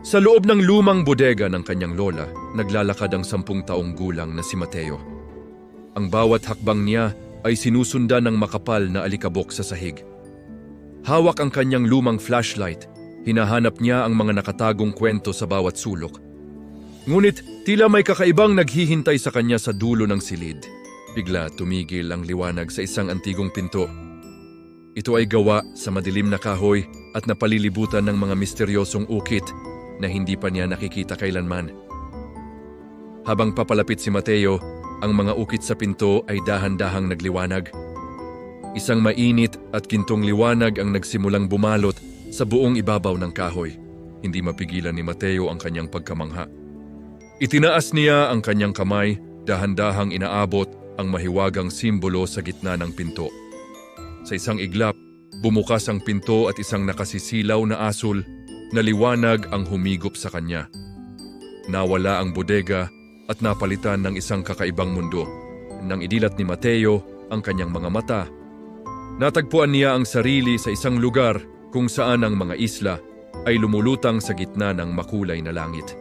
Sa loob ng lumang bodega ng kanyang lola, naglalakad ang 10 taong gulang na si Mateo. Ang bawat hakbang niya ay sinusundan ng makapal na alikabok sa sahig. Hawak ang kanyang lumang flashlight, hinahanap niya ang mga nakatagong kwento sa bawat sulok. Ngunit tila may kakaibang naghihintay sa kanya sa dulo ng silid. Bigla tumigil ang liwanag sa isang antigong pinto. Ito ay gawa sa madilim na kahoy at napalilibutan ng mga misteryosong ukit na hindi pa niya nakikita kailanman. Habang papalapit si Mateo, ang mga ukit sa pinto ay dahan-dahang nagliwanag. Isang mainit at gintong liwanag ang nagsimulang bumalot sa buong ibabaw ng kahoy. Hindi mapigilan ni Mateo ang kanyang pagkamangha. Itinaas niya ang kanyang kamay, dahan-dahang inaabot ang mahiwagang simbolo sa gitna ng pinto. Sa isang iglap, bumukas ang pinto at isang nakasisilaw na asul na liwanag ang humigop sa kanya. Nawala ang bodega at napalitan ng isang kakaibang mundo. Nang idilat ni Mateo ang kanyang mga mata, natagpuan niya ang sarili sa isang lugar kung saan ang mga isla ay lumulutang sa gitna ng makulay na langit.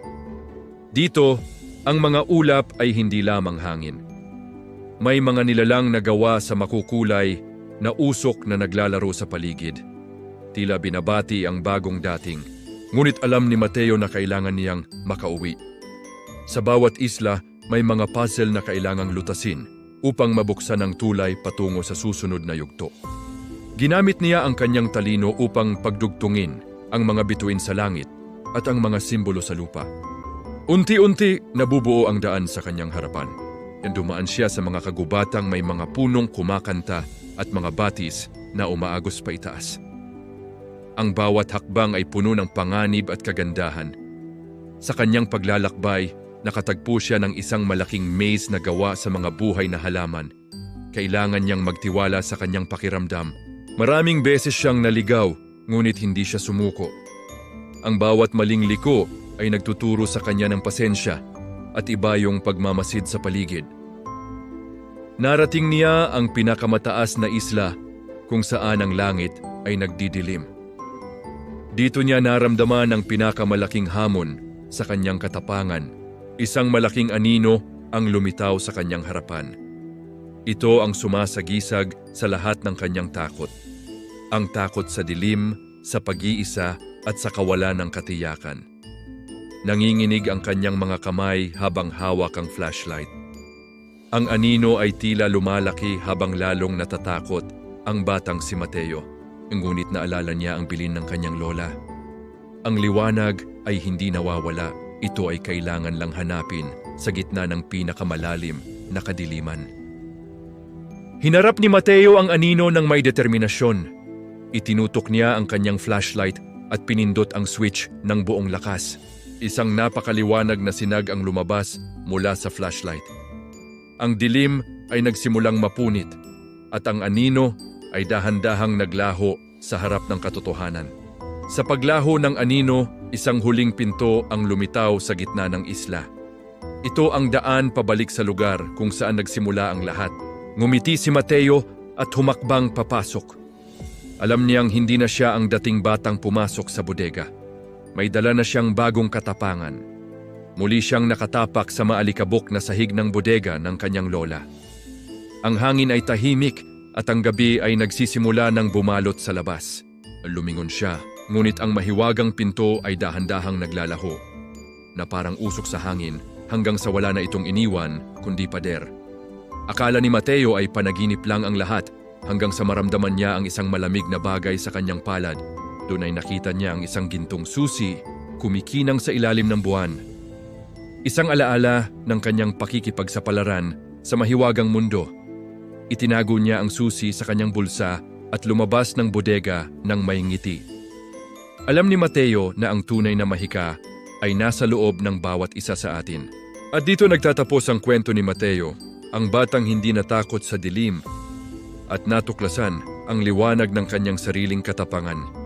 Dito, ang mga ulap ay hindi lamang hangin. May mga nilalang na gawa sa makukulay na usok na naglalaro sa paligid. Tila binabati ang bagong dating, ngunit alam ni Mateo na kailangan niyang makauwi. Sa bawat isla, may mga puzzle na kailangang lutasin upang mabuksan ang tulay patungo sa susunod na yugto. Ginamit niya ang kanyang talino upang pagdugtungin ang mga bituin sa langit at ang mga simbolo sa lupa. Unti-unti nabubuo ang daan sa kanyang harapan. Dumaan siya sa mga kagubatang may mga punong kumakanta at mga batis na umaagos pa itaas. Ang bawat hakbang ay puno ng panganib at kagandahan. Sa kanyang paglalakbay, nakatagpo siya ng isang malaking maze na gawa sa mga buhay na halaman. Kailangan niyang magtiwala sa kanyang pakiramdam. Maraming beses siyang naligaw, ngunit hindi siya sumuko. Ang bawat maling liko ay nagtuturo sa kanya ng pasensya at iba yung pagmamasid sa paligid. Narating niya ang pinakamataas na isla kung saan ang langit ay nagdidilim. Dito niya naramdaman ang pinakamalaking hamon sa kanyang katapangan. Isang malaking anino ang lumitaw sa kanyang harapan. Ito ang sumasagisag sa lahat ng kanyang takot. Ang takot sa dilim, sa pag-iisa at sa kawalan ng katiyakan. Nanginginig ang kanyang mga kamay habang hawak ang flashlight. Ang anino ay tila lumalaki habang lalong natatakot ang batang si Mateo. Ngunit naalala niya ang bilin ng kanyang lola. Ang liwanag ay hindi nawawala. Ito ay kailangan lang hanapin sa gitna ng pinakamalalim na kadiliman. Hinarap ni Mateo ang anino ng may determinasyon. Itinutok niya ang kanyang flashlight at pinindot ang switch ng buong lakas. Isang napakaliwanag na sinag ang lumabas mula sa flashlight. Ang dilim ay nagsimulang mapunit at ang anino ay dahan-dahang naglaho sa harap ng katotohanan. Sa paglaho ng anino, isang huling pinto ang lumitaw sa gitna ng isla. Ito ang daan pabalik sa lugar kung saan nagsimula ang lahat. Ngumiti si Mateo at humakbang papasok. Alam niyang hindi na siya ang dating batang pumasok sa bodega. May dala na siyang bagong katapangan. Muli siyang nakatapak sa maalikabok na sahig ng bodega ng kanyang lola. Ang hangin ay tahimik at ang gabi ay nagsisimula ng bumalot sa labas. Lumingon siya, ngunit ang mahiwagang pinto ay dahan-dahang naglalaho, na parang usok sa hangin hanggang sa wala na itong iniwan kundi pader. Akala ni Mateo ay panaginip lang ang lahat hanggang sa maramdaman niya ang isang malamig na bagay sa kanyang palad. Doon ay nakita niya ang isang gintong susi kumikinang sa ilalim ng buwan. Isang alaala ng kanyang pakikipagsapalaran sa mahiwagang mundo. Itinago niya ang susi sa kanyang bulsa at lumabas ng bodega ng may ngiti. Alam ni Mateo na ang tunay na mahika ay nasa loob ng bawat isa sa atin. At dito nagtatapos ang kwento ni Mateo, ang batang hindi natakot sa dilim at natuklasan ang liwanag ng kanyang sariling katapangan.